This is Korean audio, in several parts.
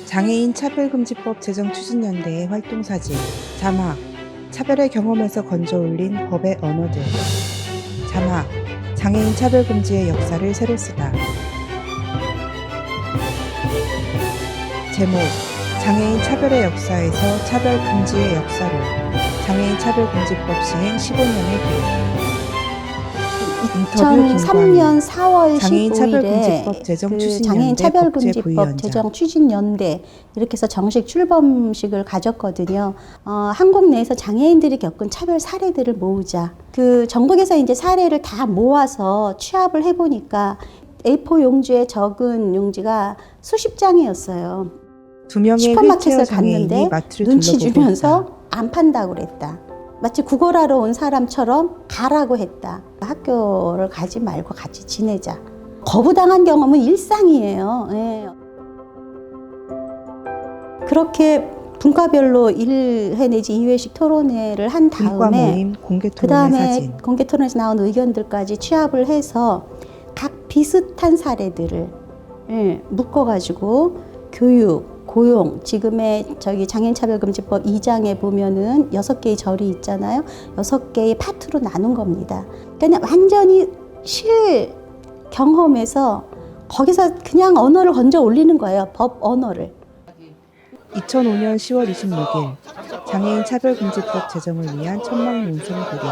장애인 차별금지법 제정 추진연대의 활동사진. 자막. 차별의 경험에서 건져올린 법의 언어들. 자막. 장애인 차별금지의 역사를 새로 쓰다. 제목. 장애인 차별의 역사에서 차별금지의 역사로. 장애인 차별금지법 시행 15년의 기록. 인터뷰 2003년 4월 장애인 15일에 차별금지법 제정 그 추진연대 장애인 차별금지법 법제부위원장. 제정 추진연대 이렇게 해서 정식 출범식을 가졌거든요. 한국 내에서 장애인들이 겪은 차별 사례들을 모으자. 그 전국에서 이제 사례를 다 모아서 취합을 해보니까 A4 용지에 적은 용지가 수십 장이었어요. 두 명의 슈퍼마켓을 휠체어 장애인이 갔는데 마트를 눈치 둘러보고 주면서 있다. 안 판다고 그랬다. 마치 구걸하러 온 사람처럼 가라고 했다. 학교를 가지 말고 같이 지내자. 거부당한 경험은 일상이에요. 예. 그렇게 분과별로 1회 내지 2회씩 토론회를 한 분과 다음에 모임, 공개 그 토론회 다음에 사진. 공개 토론에서 나온 의견들까지 취합을 해서 각 비슷한 사례들을 묶어가지고 교육, 고용, 지금의 장애인 차별금지법 2장에 보면은 6개의 절이 있잖아요. 6개의 파트로 나눈 겁니다. 그러니까 완전히 실 경험에서 거기서 그냥 언어를 건져 올리는 거예요. 법 언어를. 2005년 10월 26일 장애인 차별금지법 제정을 위한 천막 농성 돌입.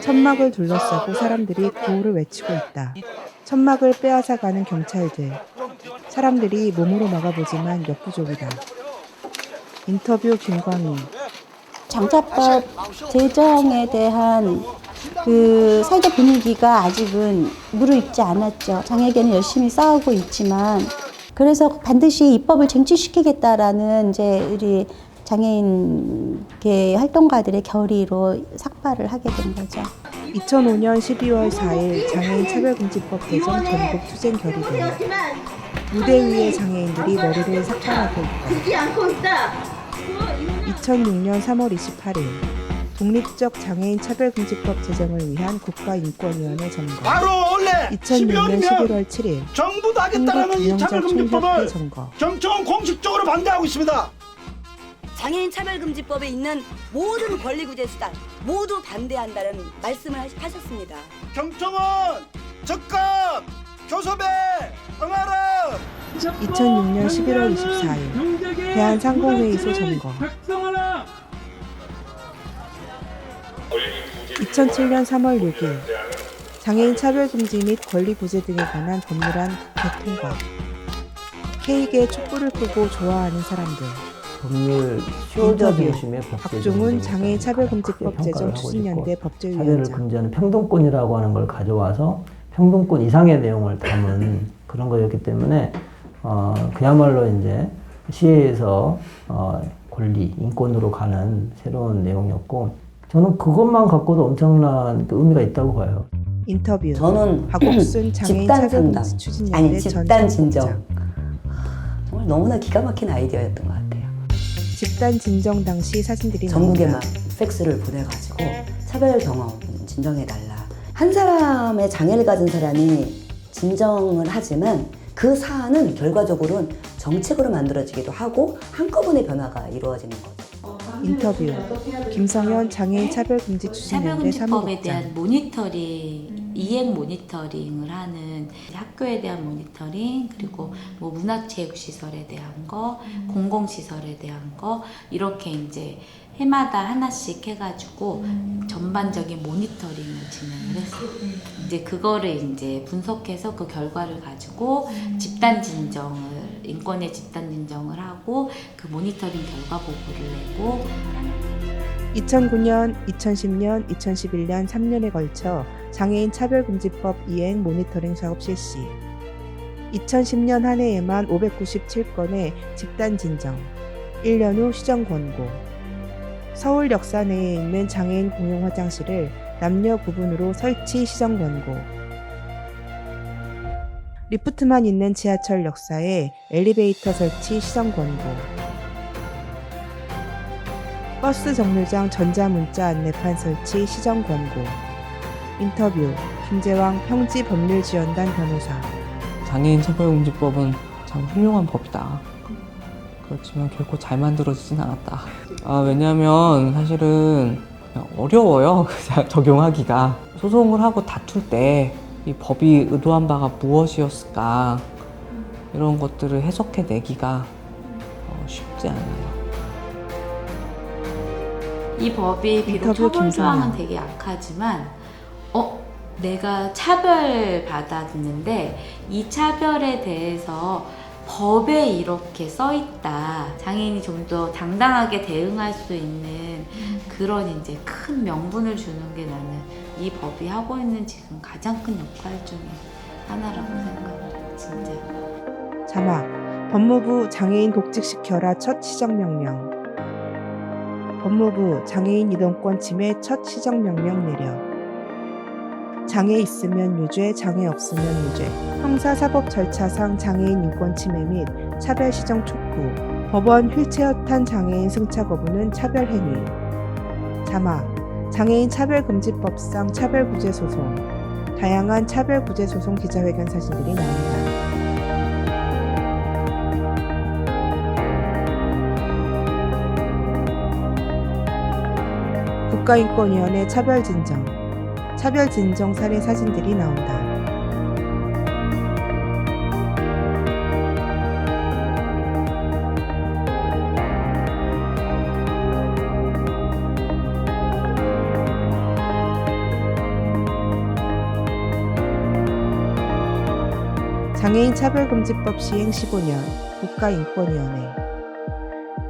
천막을 둘러싸고 사람들이 구호를 외치고 있다. 천막을 빼앗아가는 경찰들. 사람들이 몸으로 막아보지만 역부족이다. 인터뷰 김광희. 장차법 제정에 대한 그 사회적 분위기가 아직은 무르익지 않았죠. 장애계는 열심히 싸우고 있지만 그래서 반드시 입법을 쟁취시키겠다라는 이제 우리 장애인계 활동가들의 결의로 삭발을 하게 된 거죠. 2005년 12월 4일 장애인 차별금지법 제정 전국 투쟁 결의대. 무대 위에 장애인들이 머리를 삭발하고 있다. 2006년 3월 28일 독립적 장애인 차별금지법 제정을 위한 국가인권위원회 점거. 바로 원래 2006년 11월 7일 정부도 하겠다라는 이 한국균형자 차별금지법을 총협회 점거. 경청은 공식적으로 반대하고 있습니다. 장애인 차별금지법에 있는 모든 권리구제 수단 모두 반대한다는 말씀을 하셨습니다. 경청은 적극 교섭에 응하라. 2006년 11월 24일 대한상공회의소 점거. 2007년 3월 6일 장애인 차별금지 및 권리구제 등에 관한 법률안 국회 통과. K계 촛불을 끄고 좋아하는 사람들. 법률 인터뷰. 중심의 박종훈 장애인 차별금지법 제정 추진연대 차별을 법제위원장. 금지하는 평등권이라고 하는 걸 가져와서 평등권 이상의 내용을 담은 그런 거였기 때문에 그야말로 이제 시혜에서 권리, 인권으로 가는 새로운 내용이었고 저는 그것만 갖고도 엄청난 의미가 있다고 봐요. 인터뷰. 저는 박옥순 장애인 집단 상담, 차별금지 추진연대 아니 전 집단 진정. 사무국장. 정말 너무나 기가 막힌 아이디어였던 것 같아요. 집단 진정 당시 사진들이 전국에 나온다. 막 팩스를 보내가지고 차별 경험 진정해달라. 한 사람의 장애를 가진 사람이 진정을 하지만 그 사안은 결과적으로는 정책으로 만들어지기도 하고 한꺼번에 변화가 이루어지는 거죠. 인터뷰. 김성현 장애인 차별금지 추진연대 차별금지법에 대한 사무국장. 모니터링, 이행 모니터링을 하는 학교에 대한 모니터링, 그리고 뭐 문화체육시설에 대한 거, 공공시설에 대한 거 이렇게 이제 해마다 하나씩 해가지고 전반적인 모니터링을 진행을 했어요. 이제 그거를 이제 분석해서 그 결과를 가지고 집단 진정을, 인권의 집단 진정을 하고 그 모니터링 결과 보고를 내고 2009년, 2010년, 2011년 3년에 걸쳐 장애인 차별금지법 이행 모니터링 사업 실시. 2010년 한 해에만 597건의 집단 진정, 1년 후 시정 권고. 서울 역사 내에 있는 장애인 공용 화장실을 남녀 구분으로 설치 시정 권고. 리프트만 있는 지하철 역사에 엘리베이터 설치 시정 권고. 버스 정류장 전자문자 안내판 설치 시정 권고. 인터뷰 김재왕 평지법률지원단 변호사. 장애인 차별금지법은 참 훌륭한 법이다. 그렇지만 결코 잘 만들어지진 않았다. 왜냐하면 사실은 어려워요. 적용하기가. 소송을 하고 다툴 때 이 법이 의도한 바가 무엇이었을까 이런 것들을 해석해내기가 쉽지 않아요. 이 법이 비록 인터뷰 처벌 조항은 김선아. 되게 약하지만 내가 차별받았는데 이 차별에 대해서 법에 이렇게 써있다. 장애인이 좀 더 당당하게 대응할 수 있는 그런 이제 큰 명분을 주는 게 나는 이 법이 하고 있는 지금 가장 큰 역할 중에 하나라고 생각합니다. 진짜. 자막 법무부 장애인 복직시켜라 첫 시정명령. 법무부 장애인 이동권 침해 첫 시정명령 내려. 장애 있으면 유죄, 장애 없으면 유죄. 형사사법 절차상 장애인 인권 침해 및 차별 시정 촉구. 법원 휠체어 탄 장애인 승차 거부는 차별 행위. 자막 장애인 차별금지법상 차별구제소송. 다양한 차별구제소송 기자회견 사진들이 나옵니다. 국가인권위원회 차별진정. 차별진정 사례 사진들이 나온다. 장애인 차별금지법 시행 15년 국가인권위원회.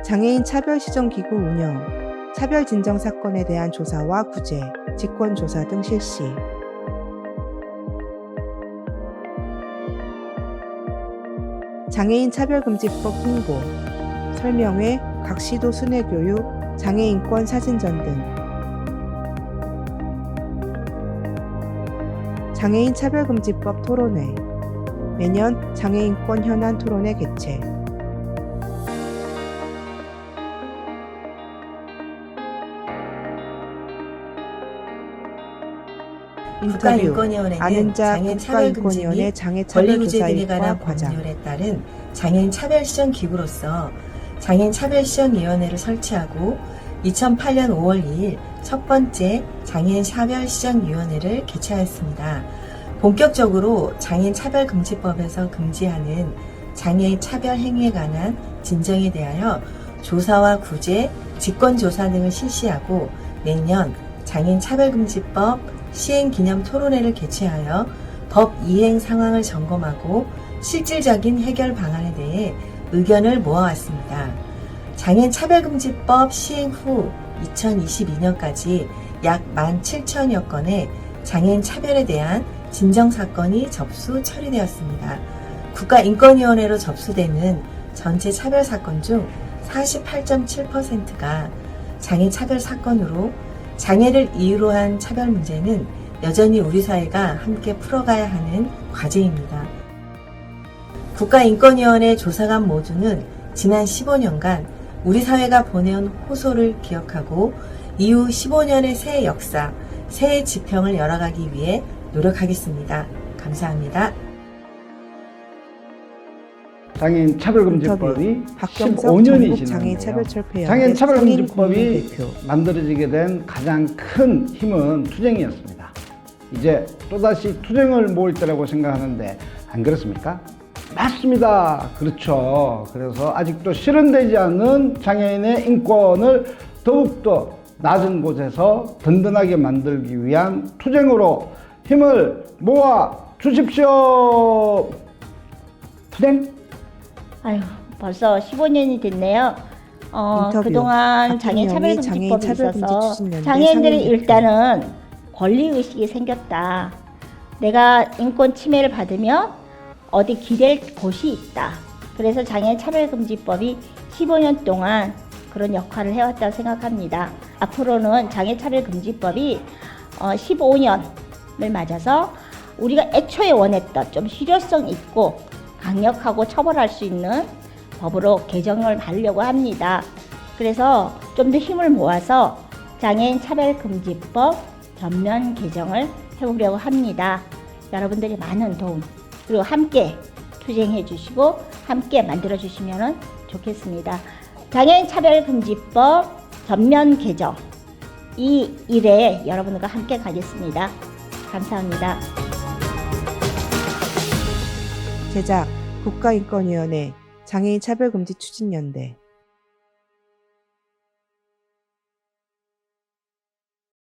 장애인 차별시정기구 운영, 차별진정 사건에 대한 조사와 구제, 직권조사 등 실시. 장애인 차별금지법 홍보, 설명회, 각 시도 순회교육, 장애인권 사진전 등. 장애인 차별금지법 토론회, 매년 장애인권 현안 토론회 개최. 인터뷰 국가인권위원회는 아는자 장애인 차별금지 국가인권위원회 및 장애차별조사 권리구제 등에 관한 일과 과장. 법률에 따른 장애인 차별시정기구로서 장애인 차별시정위원회를 설치하고 2008년 5월 2일 첫 번째 장애인 차별시정위원회를 개최하였습니다. 본격적으로 장애인 차별금지법에서 금지하는 장애인 차별 행위에 관한 진정에 대하여 조사와 구제, 직권조사 등을 실시하고 내년 장애인 차별금지법 시행기념 토론회를 개최하여 법 이행 상황을 점검하고 실질적인 해결 방안에 대해 의견을 모아왔습니다. 장애인 차별금지법 시행 후 2022년까지 약 17,000여 건의 장애인 차별에 대한 진정사건이 접수 처리되었습니다. 국가인권위원회로 접수되는 전체 차별사건 중 48.7%가 장애 차별 사건으로 장애를 이유로 한 차별 문제는 여전히 우리 사회가 함께 풀어가야 하는 과제입니다. 국가인권위원회 조사관 모두는 지난 15년간 우리 사회가 보내온 호소를 기억하고 이후 15년의 새 역사, 새 지평을 열어가기 위해 노력하겠습니다. 감사합니다. 장애인 차별금지법이 박경석 15년이 장애인 지났네요. 차별철폐연대 장애인 차별금지법이 상임국민대표. 만들어지게 된 가장 큰 힘은 투쟁이었습니다. 이제 또다시 투쟁을 모을 때라고 생각하는데 안 그렇습니까? 맞습니다. 그렇죠. 그래서 아직도 실현되지 않는 장애인의 인권을 더욱더 낮은 곳에서 든든하게 만들기 위한 투쟁으로 힘을 모아 주십시오. 투쟁? 아유, 벌써 15년이 됐네요. 인터뷰. 그동안 장애인 박준영이 차별금지법이 장애인 차별금지 있어서 추진연대 장애인들이 상임대표. 일단은 권리의식이 생겼다. 내가 인권 침해를 받으면 어디 기댈 곳이 있다. 그래서 장애인 차별금지법이 15년 동안 그런 역할을 해왔다고 생각합니다. 앞으로는 장애 차별금지법이 15년을 맞아서 우리가 애초에 원했던 좀 실효성 있고 강력하고 처벌할 수 있는 법으로 개정을 하려고 합니다. 그래서 좀 더 힘을 모아서 장애인 차별금지법 전면 개정을 해보려고 합니다. 여러분들이 많은 도움 그리고 함께 투쟁해 주시고 함께 만들어 주시면 좋겠습니다. 장애인 차별금지법 전면 개정 이 일에 여러분과 함께 가겠습니다. 감사합니다. 제작 국가인권위원회 장애인 차별금지 추진연대